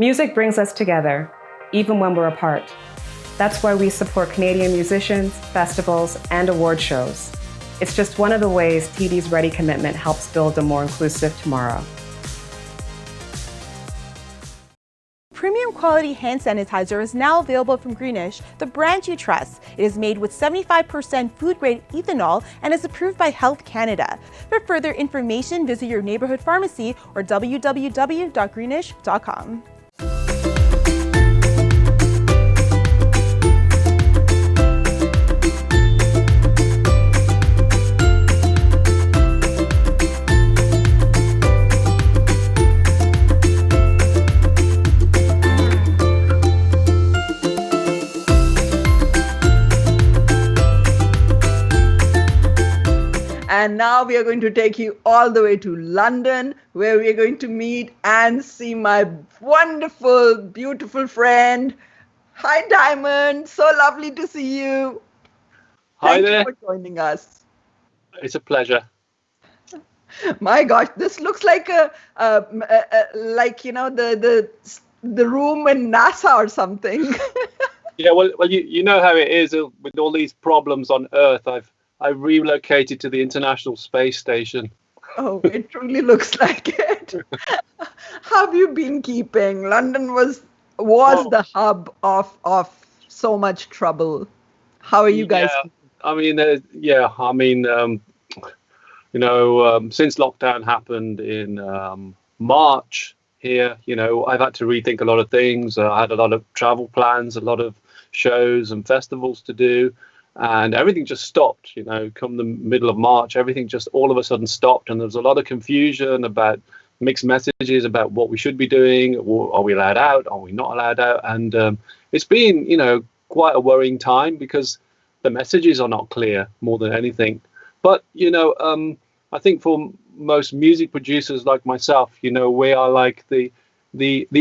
Music brings us together, even when we're apart. That's why we support Canadian musicians, festivals, and award shows. It's just one of the ways TD's Ready commitment helps build a more inclusive tomorrow. Premium quality hand sanitizer is now available from Greenish, the brand you trust. It is made with 75% food-grade ethanol and is approved by Health Canada. For further information, visit your neighborhood pharmacy or www.greenish.com. And now we are going to take you all the way to London, where we are going to meet and see my wonderful, beautiful friend. Hi, Diamond. So lovely to see you. Hi there. Thank you for joining us. It's a pleasure. My gosh, this looks like the room in NASA or something. Yeah, well, you know how it is with all these problems on Earth. I relocated to the International Space Station. Oh, it truly looks like it. How have you been keeping? London was the hub of so much trouble. How are you guys? Since lockdown happened in March here, I've had to rethink a lot of things. I had a lot of travel plans, a lot of shows and festivals to do. And everything just stopped, come the middle of March, everything just all of a sudden stopped. And there was a lot of confusion about mixed messages about what we should be doing. Are we allowed out? Are we not allowed out? And it's been, quite a worrying time because the messages are not clear more than anything. But, I think for most music producers like myself, we are like the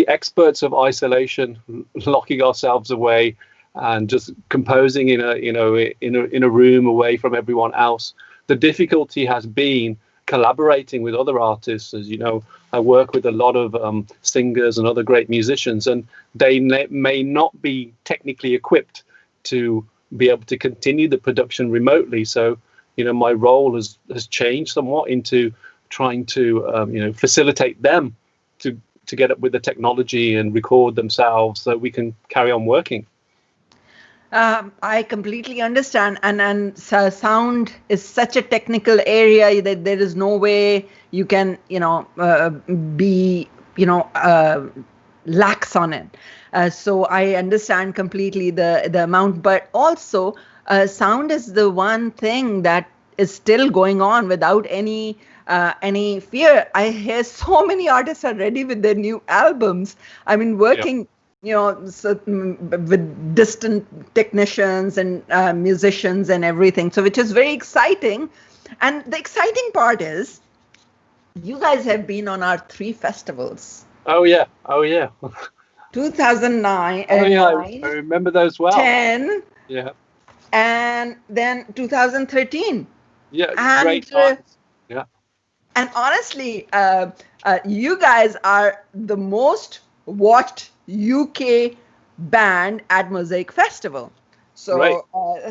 experts of isolation, locking ourselves away and just composing in a room away from everyone else. The difficulty has been collaborating with other artists. As you know, I work with a lot of singers and other great musicians, and they may not be technically equipped to be able to continue the production remotely. So, my role has changed somewhat into trying to facilitate them to get up with the technology and record themselves so we can carry on working. I completely understand, and sound is such a technical area that there is no way you can, be, lax on it. So I understand completely the amount, but also sound is the one thing that is still going on without any fear. I hear so many artists are ready with their new albums. I mean, working. Yeah. With distant technicians and musicians and everything. So which is very exciting. And the exciting part is you guys have been on our 3 festivals. Oh, yeah. 2009. Oh, yeah. I remember those well. 10. Yeah. And then 2013. Yeah, great times. Yeah. And honestly, you guys are the most watched UK band at Mosaic Festival. So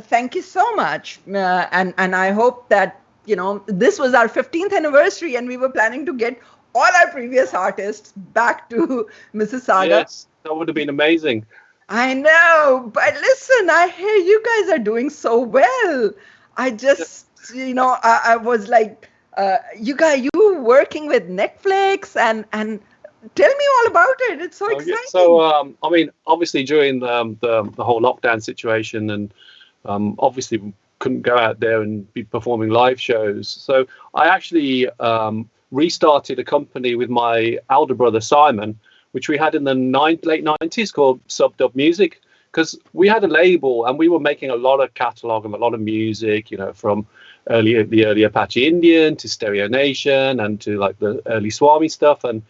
thank you so much. And I hope that, this was our 15th anniversary and we were planning to get all our previous artists back to Mississauga. Yes, that would have been amazing. I know, but listen, I hear you guys are doing so well. I just, I was like, you were working with Netflix and tell me all about it. It's so exciting. So, obviously during the whole lockdown situation, and obviously we couldn't go out there and be performing live shows. So I actually restarted a company with my elder brother Simon, which we had in the late 90s called Sub-Dub Music, because we had a label and we were making a lot of catalog and a lot of music, from the early Apache Indian to Stereo Nation and to like the early Swami stuff. And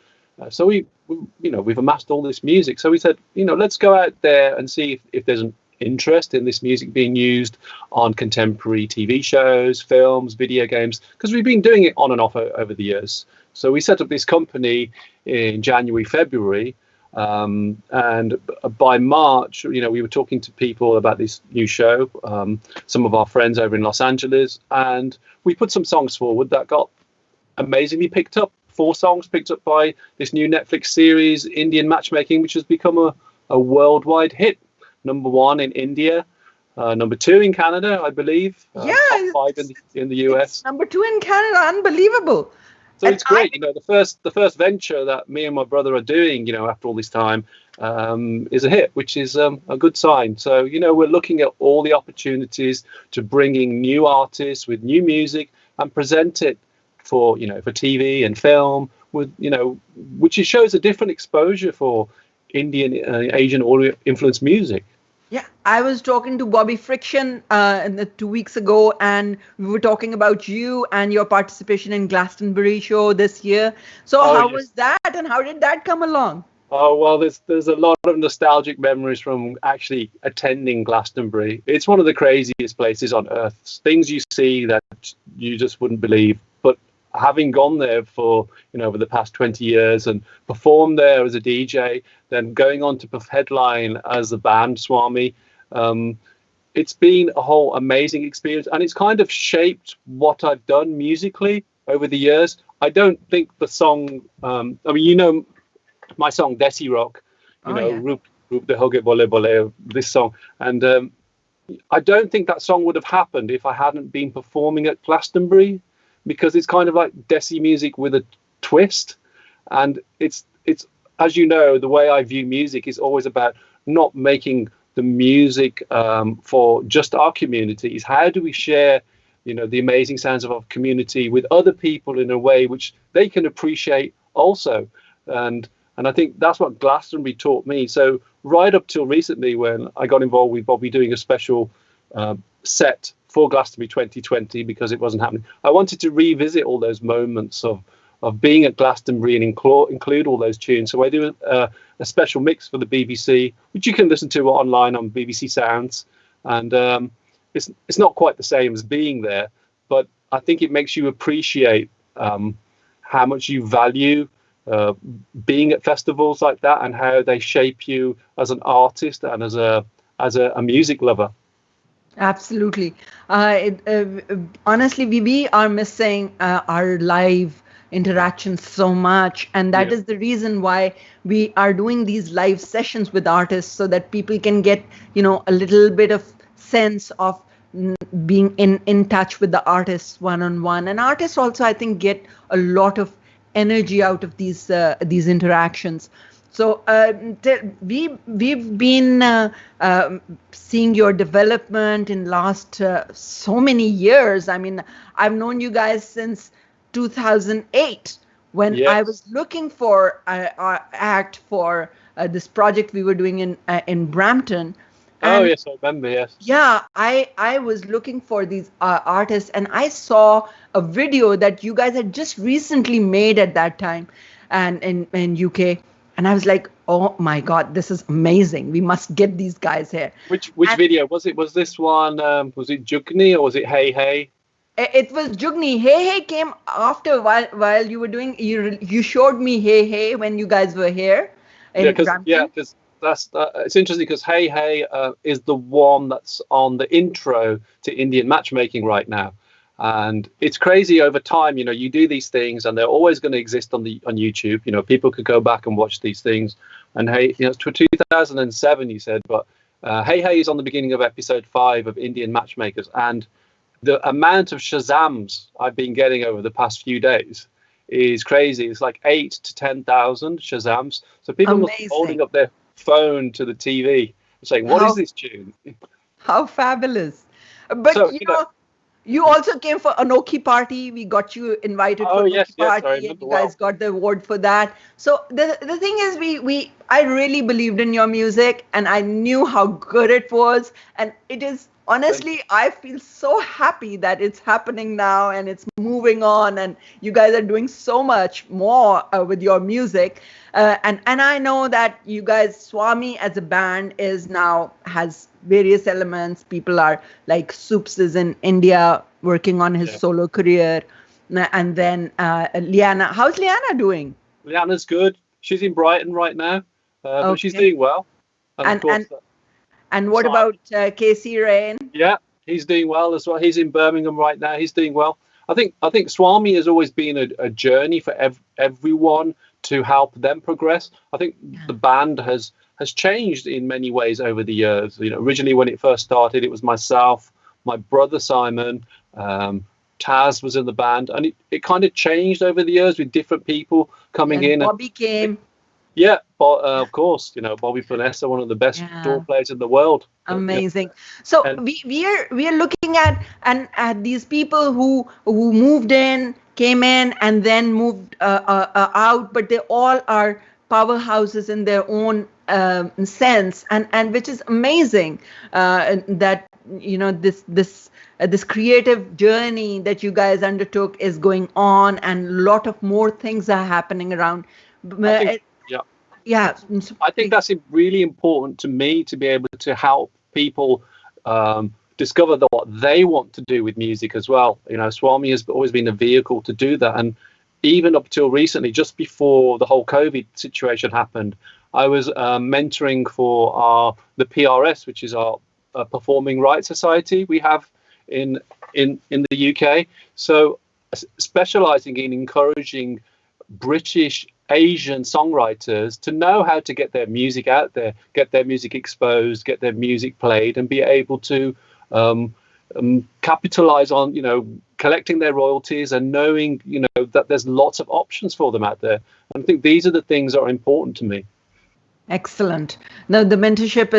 so we've amassed all this music. So we said, let's go out there and see if there's an interest in this music being used on contemporary TV shows, films, video games, because we've been doing it on and off over the years. So we set up this company in January, February, And by March, we were talking to people about this new show, some of our friends over in Los Angeles, and we put some songs forward that got amazingly picked up. 4 songs picked up by this new Netflix series, Indian Matchmaking, which has become a worldwide hit. Number 1 in India, number 2 in Canada, I believe. Top 5 in the US. Number 2 in Canada, unbelievable. So it's great, the first venture that me and my brother are doing, after all this time, is a hit, which is a good sign. So, we're looking at all the opportunities to bringing new artists with new music and present it for TV and film, with which shows a different exposure for Indian, Asian audio influenced music. Yeah, I was talking to Bobby Friction 2 weeks ago, and we were talking about you and your participation in Glastonbury show this year. So how was that, and how did that come along? Oh, well, there's a lot of nostalgic memories from actually attending Glastonbury. It's one of the craziest places on earth. Things you see that you just wouldn't believe. But having gone there for, over the past 20 years and performed there as a DJ, then going on to headline as the band Swami, it's been a whole amazing experience. And it's kind of shaped what I've done musically over the years. I don't think the song, my song Desi Rock, Roop de Hoge Bole Bole, this song. And I don't think that song would have happened if I hadn't been performing at Glastonbury, because it's kind of like Desi music with a twist. And it's as you know, the way I view music is always about not making the music for just our community. Is how do we share, the amazing sounds of our community with other people in a way which they can appreciate also. And I think that's what Glastonbury taught me. So right up till recently, when I got involved with Bobby doing a special set for Glastonbury 2020, because it wasn't happening, I wanted to revisit all those moments of being at Glastonbury and include all those tunes. So I do a special mix for the BBC, which you can listen to online on BBC Sounds. And it's not quite the same as being there, but I think it makes you appreciate how much you value being at festivals like that, and how they shape you as an artist and as a music lover. Absolutely. Honestly, we are missing our live interactions so much, and that is the reason why we are doing these live sessions with artists, so that people can get a little bit of sense of being in touch with the artists one-on-one. And artists also, I think, get a lot of energy out of these interactions. So we've been seeing your development in last so many years. I mean, I've known you guys since 2008, when I was looking for our act for this project we were doing in Brampton. And yes, I remember, yes. Yeah, I was looking for these artists, and I saw a video that you guys had just recently made at that time, and in UK. And I was like, oh my God, this is amazing. We must get these guys here. Which video was it? Was this one? Was it Jugni, or was it Hey Hey? It was Jugni. Hey Hey came after, while you were doing. You showed me Hey Hey when you guys were here. Because that's it's interesting, because Hey Hey is the one that's on the intro to Indian Matchmaking right now. And it's crazy over time, you do these things and they're always going to exist on YouTube. People could go back and watch these things. And hey, it's 2007, you said, but Hey Hey is on the beginning of episode 5 of Indian Matchmakers. And the amount of Shazams I've been getting over the past few days is crazy. It's like 8,000 to 10,000 Shazams. So people must be holding up their phone to the TV and saying, what is this tune? How fabulous. But so, you also came for Anoki Party. We got you invited for Anoki Party, and you guys got the award for that. So the thing is, I really believed in your music, and I knew how good it was. And it is, honestly, I feel so happy that it's happening now and it's moving on, and you guys are doing so much more with your music. And I know that you guys, Swami as a band has various elements. People are like Soups is in India working on his solo career. And then Liana, how's Liana doing? Liana's good. She's in Brighton right now. but she's doing well. And of course, and what about Casey Rain? Yeah, he's doing well as well. He's in Birmingham right now. He's doing well. I think Swami has always been a journey for everyone to help them progress. I think the band has changed in many ways over the years. You know, originally when it first started, it was myself, my brother Simon, Taz was in the band, and it kind of changed over the years with different people coming in. Bobby came. Yeah, but of course, you know, Bobby Finessa, one of the best door players in the world. Amazing. So we are looking at these people who moved in, came in, and then moved out, but they all are powerhouses in their own sense, and which is amazing. That you know this creative journey that you guys undertook is going on, and a lot of more things are happening around. I think that's really important to me, to be able to help people discover what they want to do with music as well. You know, Swami has always been a vehicle to do that. And even up till recently, just before the whole COVID situation happened, I was mentoring for the PRS, which is our Performing Rights Society we have in the UK. So specializing in encouraging British Asian songwriters to know how to get their music out there, get their music exposed, get their music played, and be able to capitalize on, you know, collecting their royalties and knowing, you know, that there's lots of options for them out there. And I think these are the things that are important to me. Excellent. Now the mentorship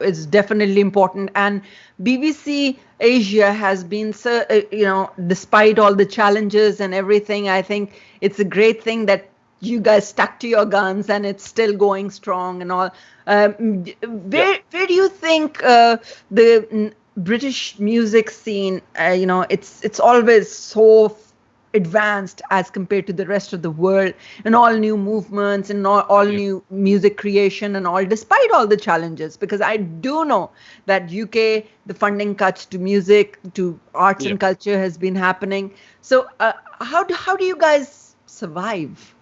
is definitely important, and BBC Asia has been so you know, despite all the challenges and everything, I think it's a great thing that you guys stuck to your guns and it's still going strong and all. Where do you think the British music scene, you know, it's always so advanced as compared to the rest of the world, and all new movements and all new music creation and all, despite all the challenges? Because I do know that UK, the funding cuts to music, to arts and culture has been happening. So how do you guys survive?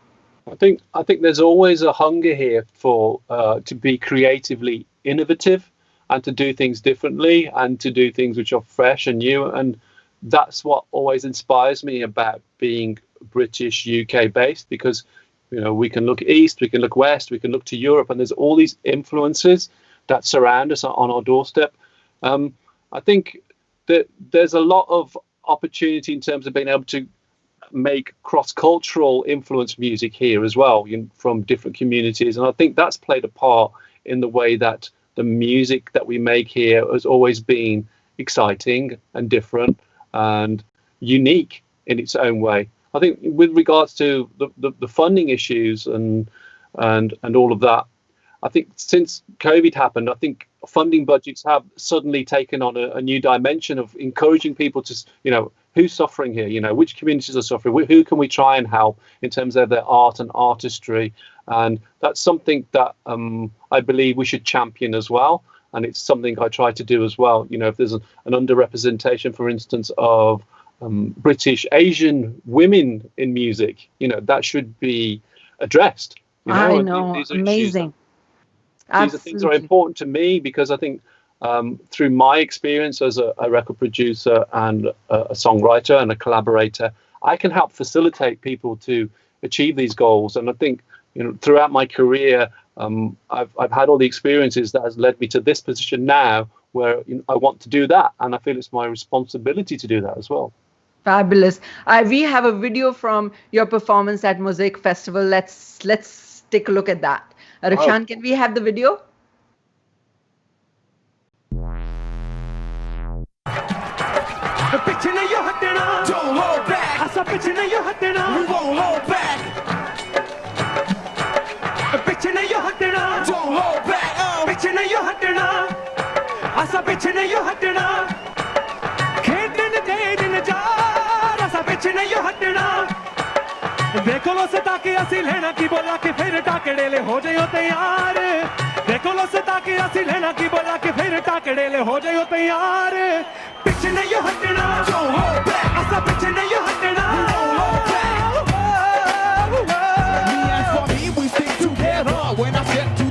I think there's always a hunger here for to be creatively innovative and to do things differently and to do things which are fresh and new. And that's what always inspires me about being British UK based, because, you know, we can look east, we can look west, we can look to Europe, and there's all these influences that surround us on our doorstep. I think that there's a lot of opportunity in terms of being able to make cross-cultural influence music here as well, you know, from different communities. And I think that's played a part in the way that the music that we make here has always been exciting and different and unique in its own way. I think with regards to the funding issues and all of that, I think since COVID happened, I think funding budgets have suddenly taken on a new dimension of encouraging people to, you know, who's suffering here, you know, which communities are suffering, who can we try and help in terms of their art and artistry. And that's something that I believe we should champion as well. And it's something I try to do as well. You know, if there's an underrepresentation, for instance, of British Asian women in music, you know, that should be addressed. You know? I know, amazing. These are things that are important to me, because I think through my experience as a record producer and a songwriter and a collaborator, I can help facilitate people to achieve these goals. And I think, you know, throughout my career, I've had all the experiences that has led me to this position now, where, you know, I want to do that, and I feel it's my responsibility to do that as well. Fabulous. We have a video from your performance at Mosaic Festival. Let's take a look at that. Arshad, can we have the video? Don't hold back. We won't hold back. Don't hold back. देखो लो सता के असी लेना की बोला के फिर टाकड़े ले हो जाओ तैयार देखो लो सता के असी लेना की बोला के फिर टाकड़े ले हो जाओ तैयार पीछे नहीं हटना Don't hold back. असा पीछे नहीं हटना Don't hold back. Me and Swami, we stick together. When I step to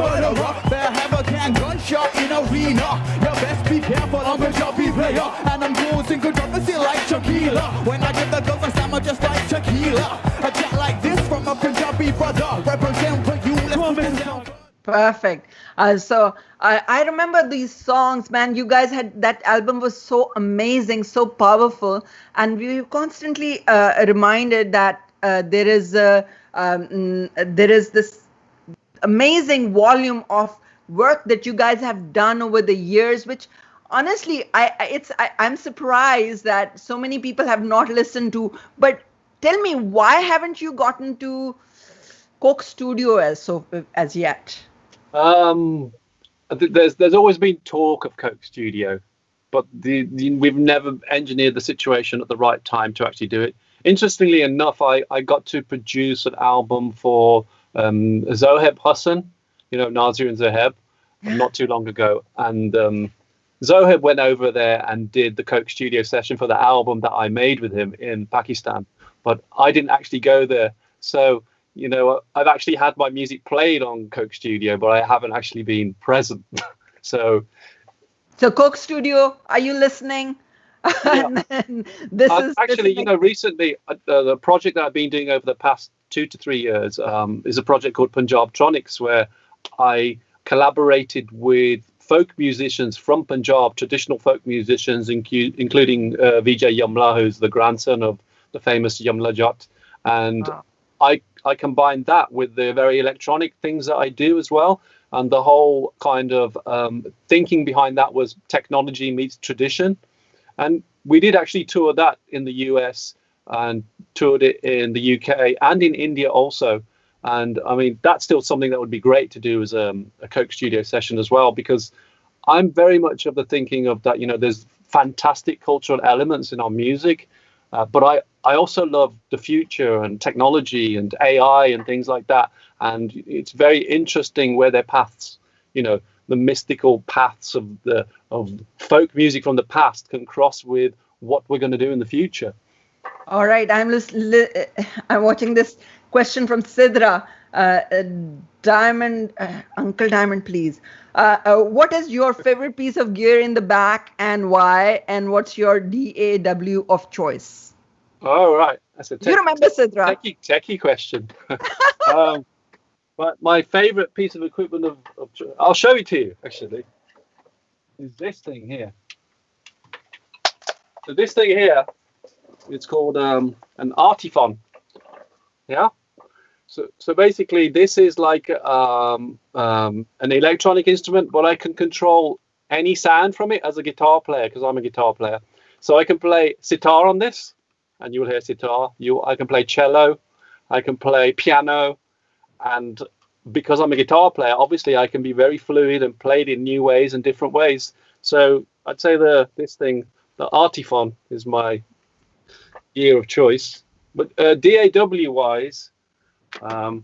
murderer. Better have a can gunshot in arena. You best be careful, I'm a jumpy player. And I'm causing controversy like Shakira. When I give the girls a stammer just like tequila. A chat like this from a Punjabi brother. Represent for you, let's put this down. Perfect. So I remember these songs, man. You guys had that album was so amazing, so powerful, and we were constantly reminded that there is this amazing volume of work that you guys have done over the years, which honestly, I'm surprised that so many people have not listened to. But tell me, why haven't you gotten to Coke Studio as yet? There's always been talk of Coke Studio, but we've never engineered the situation at the right time to actually do it. Interestingly enough, I got to produce an album for Zoheb Hassan, Nazir and Zoheb, not too long ago. And Zoheb went over there and did the Coke Studio session for the album that I made with him in Pakistan. But I didn't actually go there. So, I've actually had my music played on Coke Studio, but I haven't actually been present. So Coke Studio, are you listening? Yeah. Recently, the project that I've been doing over the past 2 to 3 years is a project called Punjab Tronics, where I collaborated with folk musicians from Punjab, traditional folk musicians, including Vijay Yamla, who's the grandson of the famous Yamla Jat. And wow. I combined that with the very electronic things that I do as well. And the whole kind of thinking behind that was technology meets tradition. And we did actually tour that in the US and toured it in the UK and in India also. And I mean, that's still something that would be great to do as a Coke Studio session as well, because I'm very much of the thinking of that, there's fantastic cultural elements in our music, but I also love the future and technology and AI and things like that. And it's very interesting where their paths, the mystical paths of folk music from the past can cross with what we're going to do in the future. All right, I'm watching this question from Sidra. Diamond, Uncle Diamond, please. What is your favorite piece of gear in the back and why? And what's your DAW of choice? Oh, right. That's you remember Sidra? Techie question. But my favorite piece of equipment I'll show it to you, actually, is this thing here. So this thing here, it's called an Artiphon. Yeah. So basically, this is like an electronic instrument, but I can control any sound from it as a guitar player, because I'm a guitar player. So I can play sitar on this, and you'll hear sitar. I can play cello, I can play piano, and because I'm a guitar player, obviously I can be very fluid and played in new ways and different ways. So I'd say this thing, the Artiphon, is my gear of choice. But DAW wise, I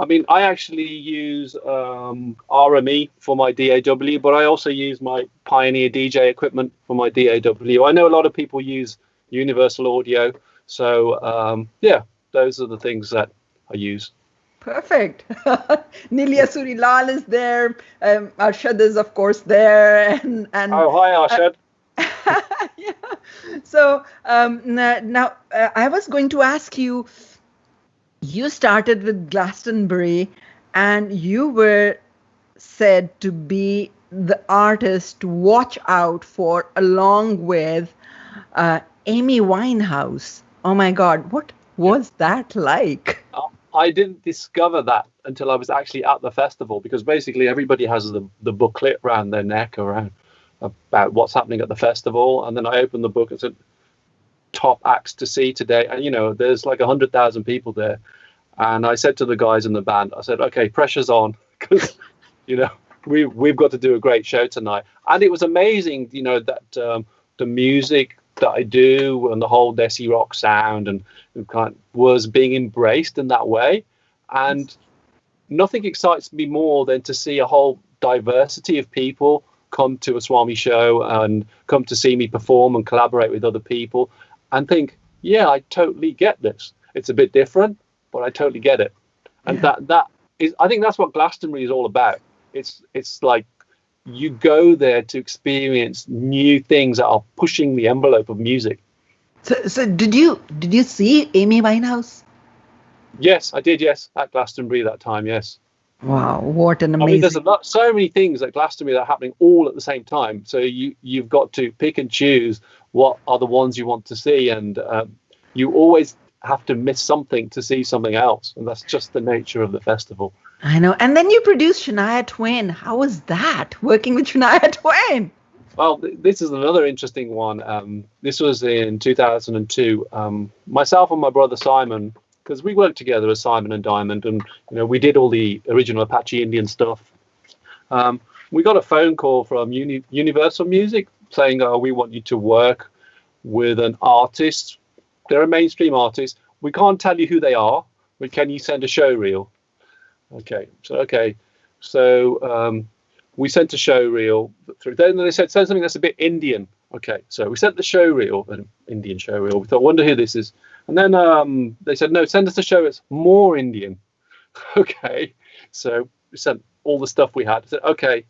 mean, I actually use RME for my DAW, but I also use my Pioneer DJ equipment for my DAW. I know a lot of people use Universal Audio. So, yeah, those are the things that I use. Perfect. Nilia Surilal is there. Arshad is, of course, there. And oh, hi, Arshad. Yeah. So now I was going to ask you, you started with Glastonbury and you were said to be the artist to watch out for, along with Amy Winehouse. Oh my God, what was that like? I didn't discover that until I was actually at the festival, because basically everybody has the booklet around their neck about what's happening at the festival. And then I opened the book and said, top acts to see today. And, there's like 100,000 people there. And I said to the guys in the band, I said, okay, pressure's on, because, we've got to do a great show tonight. And it was amazing, that the music that I do and the whole Desi rock sound and was being embraced in that way. And nothing excites me more than to see a whole diversity of people come to a Swami show and come to see me perform and collaborate with other people and think, yeah, I totally get this. It's a bit different, but I totally get it. And that I think that's what Glastonbury is all about. It's like you go there to experience new things that are pushing the envelope of music. So did you see Amy Winehouse? Yes, I did. Yes, at Glastonbury that time. Yes. Wow, what an I mean, there's amazing. so many things at Glastonbury that are happening all at the same time. So you've got to pick and choose what are the ones you want to see, and you always have to miss something to see something else, and that's just the nature of the festival. I know. And then you produced Shania Twain. How was that, working with Shania Twain? Well, this is another interesting one. This was in 2002. Myself and my brother Simon, because we worked together as Simon and Diamond, and we did all the original Apache Indian stuff. We got a phone call from Universal Music saying, "Oh, we want you to work with an artist. They're a mainstream artist. We can't tell you who they are, but can you send a show reel?" Okay. So we sent a show reel through. Then they said, "Send something that's a bit Indian." Okay, so we sent the show reel, an Indian show reel. We thought, wonder who this is. And then they said, "No, send us a show that's more Indian." Okay, so we sent all the stuff we had. Said, "Okay,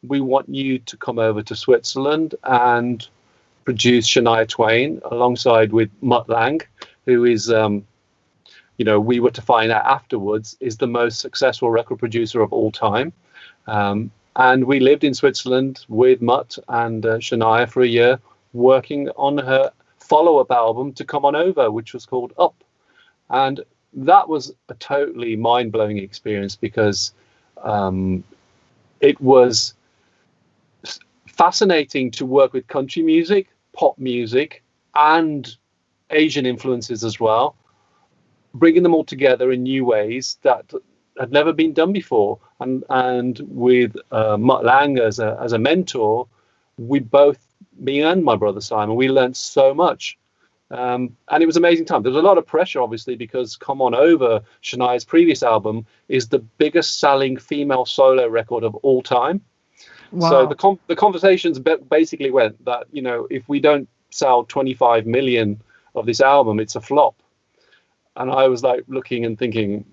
we want you to come over to Switzerland and produce Shania Twain alongside with Mutt Lange, who is, we were to find out afterwards, is the most successful record producer of all time." And we lived in Switzerland with Mutt and Shania for a year, working on her follow-up album to come on over, which was called Up. And that was a totally mind-blowing experience because it was fascinating to work with country music, pop music, and Asian influences as well, bringing them all together in new ways that had never been done before. And with Mutt Lange as a mentor, me and my brother Simon, we learned so much. And it was an amazing time. There was a lot of pressure, obviously, because Come On Over, Shania's previous album, is the biggest selling female solo record of all time. Wow. So the conversations basically went that, if we don't sell 25 million of this album, it's a flop. And I was like looking and thinking,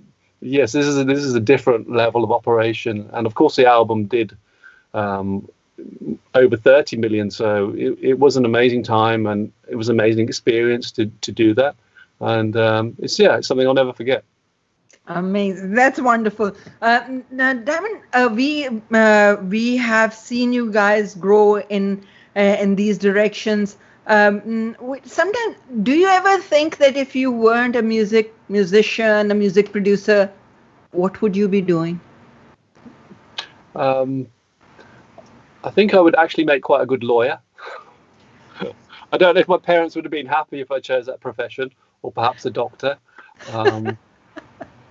yes, this is a different level of operation. And of course, the album did over 30 million. So it was an amazing time, and it was an amazing experience to do that. And it's something I'll never forget. Amazing. That's wonderful. Now, Diamond, we have seen you guys grow in these directions. Sometimes, do you ever think that if you weren't a musician, a music producer, what would you be doing? I think I would actually make quite a good lawyer. I don't know if my parents would have been happy if I chose that profession, or perhaps a doctor.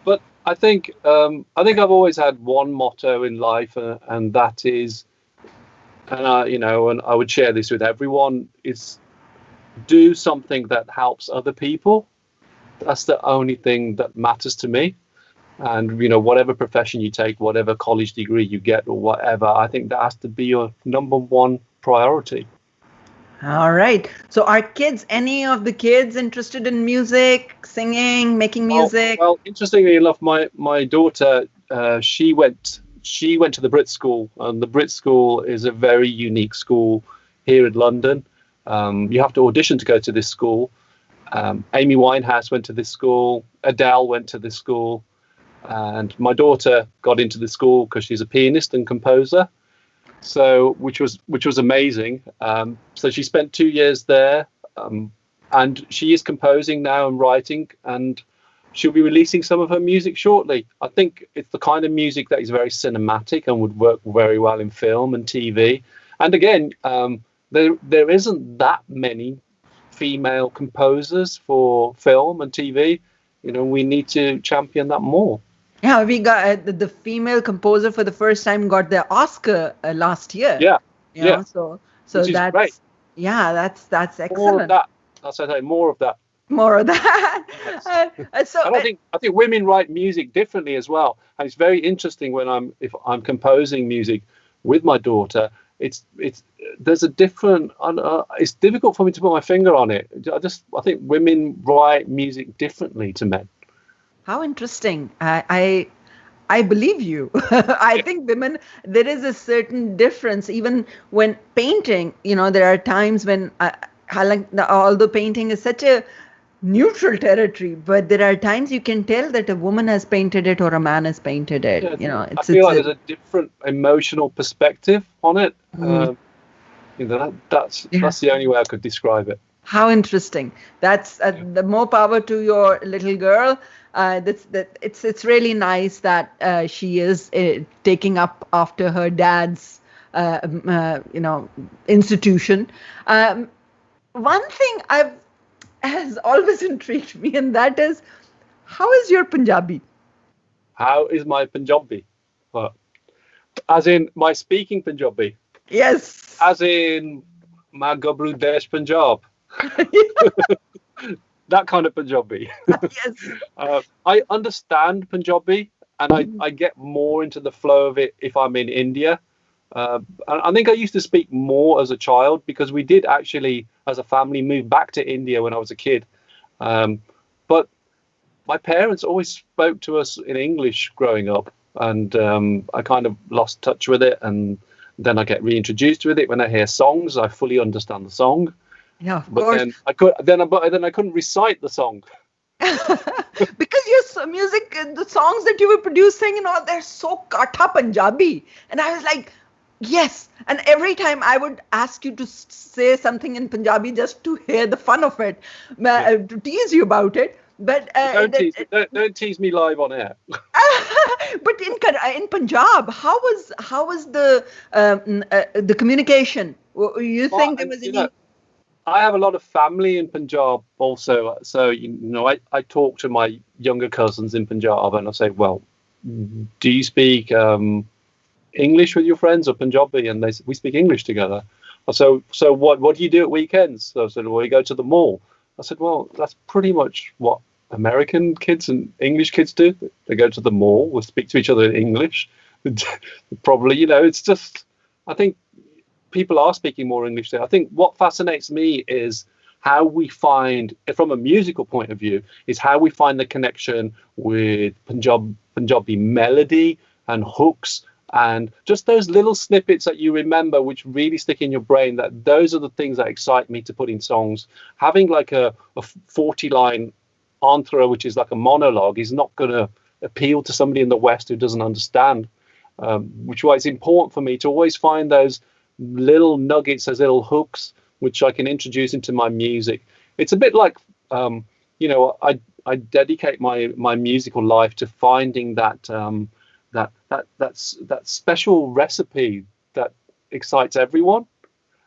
But I think I've always had one motto in life, and that is, and I would share this with everyone, is do something that helps other people. That's the only thing that matters to me. And whatever profession you take, whatever college degree you get, or whatever, I think that has to be your number one priority. All right. So are any of the kids interested in music, singing, making music? Well, interestingly enough, my daughter, she went to the Brit School, and the Brit School is a very unique school here in London. You have to audition to go to this school. Amy Winehouse went to this school. Adele went to this school. And my daughter got into the school because she's a pianist and composer, so which was amazing. So she spent 2 years there, and she is composing now and writing, and she'll be releasing some of her music shortly. I think it's the kind of music that is very cinematic and would work very well in film and TV. And again, there isn't that many female composers for film and TV. We need to champion that more. Yeah, we got the female composer for the first time got the Oscar last year. Yeah. So which that's great. Yeah, that's excellent. More of that. That's what I say. More of that. More of that. Yes. And I think women write music differently as well. And it's very interesting if I'm composing music with my daughter. There's a different. It's difficult for me to put my finger on it. I think women write music differently to men. How interesting. I I believe you. I think women, there is a certain difference. Even when painting, there are times when, although painting is such a neutral territory, but there are times you can tell that a woman has painted it or a man has painted it. Yeah, I feel like there's a different emotional perspective on it. That's the only way I could describe it. How interesting. That's the more power to your little girl. It's really nice that she is taking up after her dad's institution. One thing has always intrigued me, and that is, how is your Punjabi? How is my Punjabi? As in my speaking Punjabi? Yes. As in my Gabru Desh Punjab? That kind of Punjabi. Yes. I understand Punjabi, and I get more into the flow of it if I'm in India. I think I used to speak more as a child because we did actually, as a family, move back to India when I was a kid. But my parents always spoke to us in English growing up, and I kind of lost touch with it. And then I get reintroduced with it when I hear songs. I fully understand the song. Yeah, of but course. Then I couldn't recite the song. Because your music, the songs that you were producing and all, they're so Katha Punjabi. And I was like, yes. And every time I would ask you to say something in Punjabi just to hear the fun of it, to tease you about it. But don't tease me live on air. But in Punjab, how was the communication? You think there was any? I have a lot of family in Punjab also, so I talk to my younger cousins in Punjab, and I say, well, do you speak English with your friends or Punjabi? And they say, we speak English together. So what do you do at weekends? So I said, well, we go to the mall. I said, well, that's pretty much what American kids and English kids do. They go to the mall, we speak to each other in English. Probably, it's just, I think people are speaking more English there. I think what fascinates me is how we find, from a musical point of view, is how we find the connection with Punjabi melody and hooks and just those little snippets that you remember which really stick in your brain, that those are the things that excite me to put in songs. Having like a 40-line anthra, which is like a monologue, is not going to appeal to somebody in the West who doesn't understand, which is why it's important for me to always find those little nuggets, those little hooks, which I can introduce into my music. It's a bit like, I dedicate my musical life to finding that special recipe that excites everyone,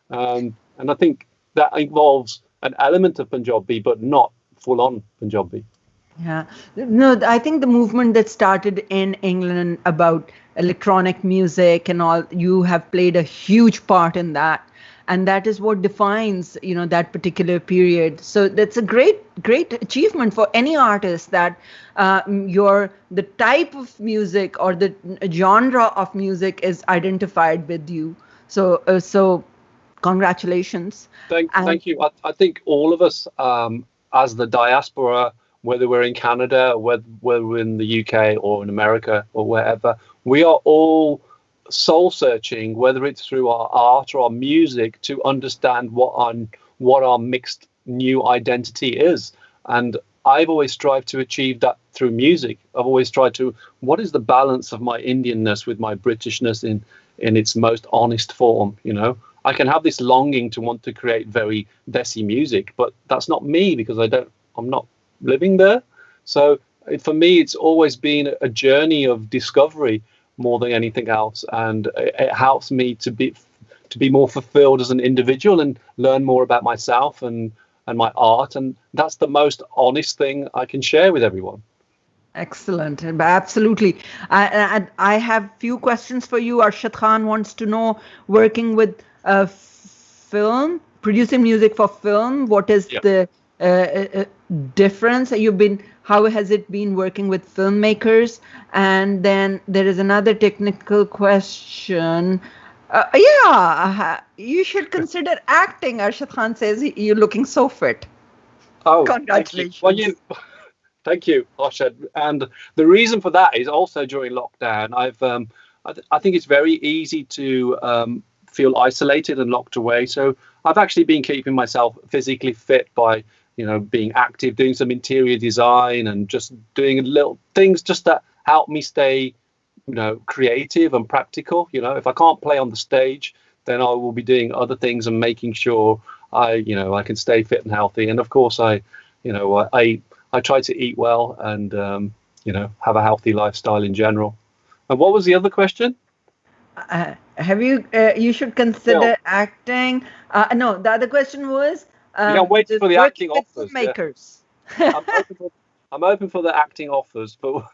and I think that involves an element of Punjabi, but not full-on Punjabi. Yeah, no, I think the movement that started in England about electronic music and all, you have played a huge part in that, and that is what defines that particular period. So that's a great achievement for any artist, that the type of music or the genre of music is identified with you. So congratulations. Thank you. I think all of us, as the diaspora, whether we're in Canada, whether we're in the UK or in America or wherever, we are all soul searching, whether it's through our art or our music, to understand what our mixed new identity is. And I've always strived to achieve that through music. I've always tried to, what is the balance of my Indianness with my Britishness in its most honest form? I can have this longing to want to create very Desi music, but that's not me, because I'm not living there. So for me, it's always been a journey of discovery more than anything else, and it helps me to be more fulfilled as an individual and learn more about myself and my art, and that's the most honest thing I can share with everyone. Excellent. Absolutely. I have few questions for you. Arshad Khan wants to know, working with film, producing music for film, what is the difference? How has it been working with filmmakers? And then there is another technical question. You should consider acting. Arshad Khan says you're looking so fit. Oh, congratulations. Well, Thank you, Arshad. And the reason for that is also during lockdown, I think it's very easy to feel isolated and locked away. So I've actually been keeping myself physically fit by, being active, doing some interior design and just doing little things just that help me stay, creative and practical. If I can't play on the stage, then I will be doing other things and making sure I can stay fit and healthy. And of course, I try to eat well and, have a healthy lifestyle in general. And what was the other question? Have you, you should consider acting. No, the other question was, I'm waiting for the acting offers. Makers. Yeah. I'm open for the acting offers, but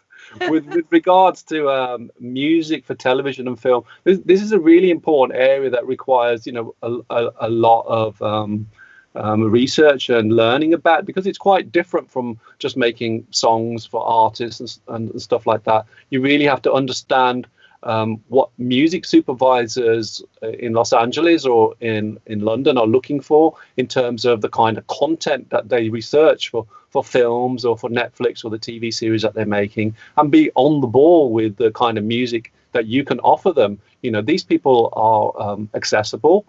with regards to music for television and film, this is a really important area that requires, a lot of research and learning about, because it's quite different from just making songs for artists and stuff like that. You really have to understand what music supervisors in Los Angeles or in London are looking for in terms of the kind of content that they research for films or for Netflix or the TV series that they're making, and be on the ball with the kind of music that you can offer them. These people are accessible.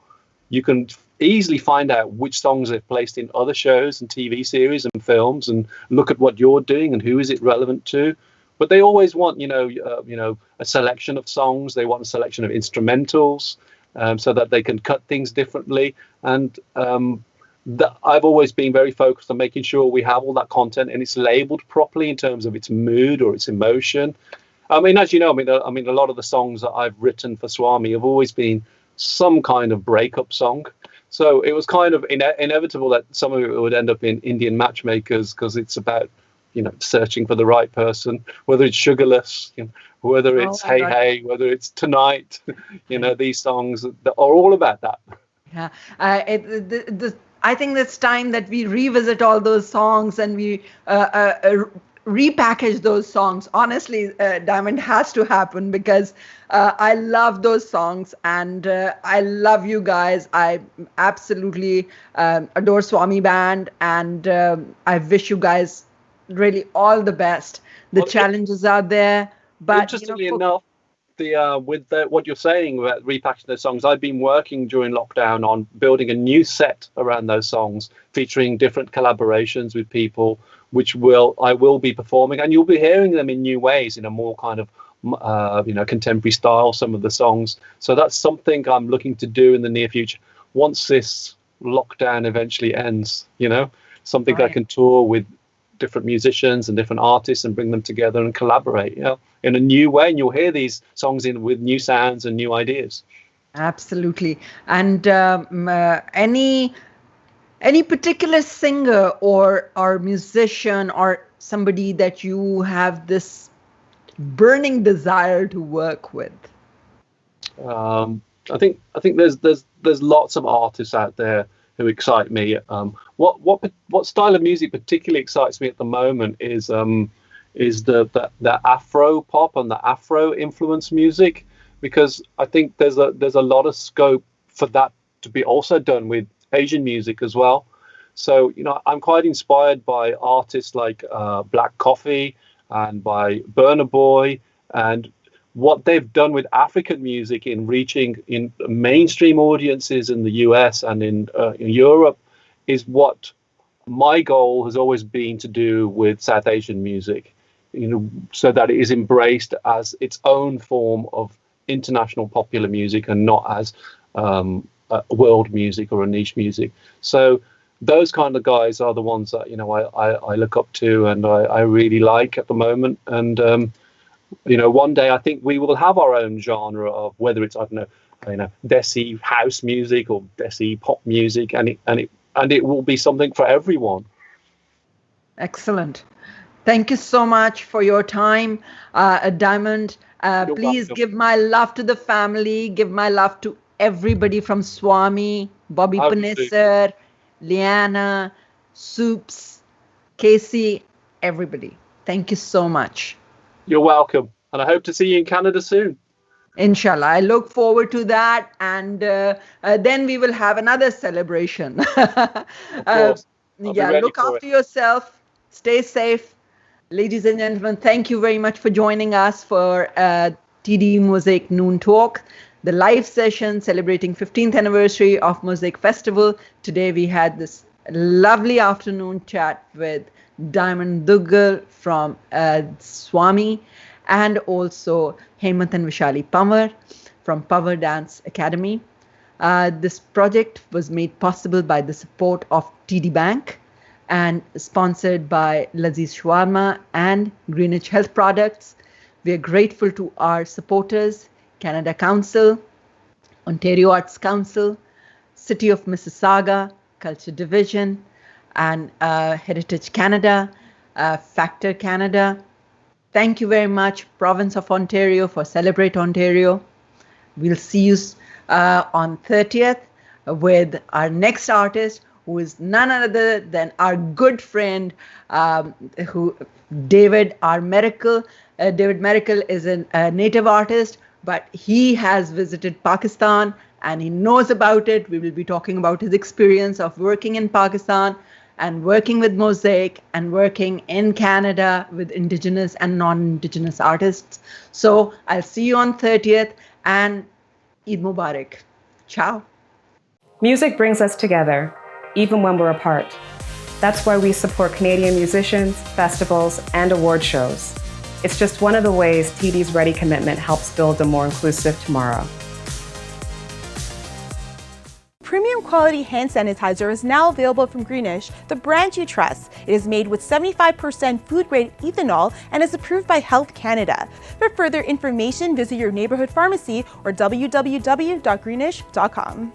You can easily find out which songs they've placed in other shows and TV series and films, and look at what you're doing and who is it relevant to. But they always want, a selection of songs. They want a selection of instrumentals, so that they can cut things differently. And I've always been very focused on making sure we have all that content and it's labeled properly in terms of its mood or its emotion. I mean, as you know, I mean, a lot of the songs that I've written for Swami have always been some kind of breakup song. So it was kind of inevitable that some of it would end up in Indian Matchmakers, because it's about, searching for the right person, whether it's Sugarless, whether it's Hey Hey, whether it's Tonight, these songs that are all about that. Yeah, I think it's time that we revisit all those songs and we repackage those songs. Honestly, Diamond, has to happen, because I love those songs and I love you guys. I absolutely adore Swami Band, and I wish you guys really all the best. The challenges are there, but interestingly enough, what you're saying about repackaging those songs, I've been working during lockdown on building a new set around those songs, featuring different collaborations with people, which I will be performing, and you'll be hearing them in new ways, in a more kind of contemporary style, some of the songs. So that's something I'm looking to do in the near future, once this lockdown eventually ends. Something that I can tour with different musicians and different artists and bring them together and collaborate, in a new way. And you'll hear these songs with new sounds and new ideas. Absolutely. And any particular singer or musician or somebody that you have this burning desire to work with? I think there's lots of artists out there who excite me. What style of music particularly excites me at the moment is the Afro pop and the Afro influence music, because I think there's a lot of scope for that to be also done with Asian music as well. So I'm quite inspired by artists like Black Coffee and by Burna Boy, and what they've done with African music in reaching in mainstream audiences in the US and in Europe is what my goal has always been to do with South Asian music, so that it is embraced as its own form of international popular music and not as world music or a niche music. So those kind of guys are the ones that I look up to and I really like at the moment. And one day I think we will have our own genre of, whether it's Desi house music or Desi pop music, and it will be something for everyone. Excellent. Thank you so much for your time, Diamond. Please welcome. Give my love to the family. Give my love to everybody from Swami, Bobby Panesar, Liana, Soups, Casey, everybody. Thank you so much. You're welcome. And I hope to see you in Canada soon. Inshallah. I look forward to that. And then we will have another celebration. Of course. Look after yourself. Stay safe. Ladies and gentlemen, thank you very much for joining us for TD Mosaic Noon Talk, the live session celebrating 15th anniversary of Mosaic Festival. Today we had this lovely afternoon chat with Diamond Duggal from Swami, and also Hemant and Vishali Pamar from Power Dance Academy. This project was made possible by the support of TD Bank and sponsored by Laziz Shawarma and Greenwich Health Products. We are grateful to our supporters, Canada Council, Ontario Arts Council, City of Mississauga, Culture Division, and Heritage Canada, Factor Canada. Thank you very much, Province of Ontario, for Celebrate Ontario. We'll see you on 30th with our next artist, who is none other than our good friend, David Miracle. David Miracle is a native artist, but he has visited Pakistan and he knows about it. We will be talking about his experience of working in Pakistan and working with Mosaic and working in Canada with Indigenous and non-Indigenous artists. So I'll see you on 30th, and Eid Mubarak. Ciao. Music brings us together, even when we're apart. That's why we support Canadian musicians, festivals, and award shows. It's just one of the ways TD's Ready commitment helps build a more inclusive tomorrow. Premium quality hand sanitizer is now available from Greenish, the brand you trust. It is made with 75% food-grade ethanol and is approved by Health Canada. For further information, visit your neighborhood pharmacy or www.greenish.com.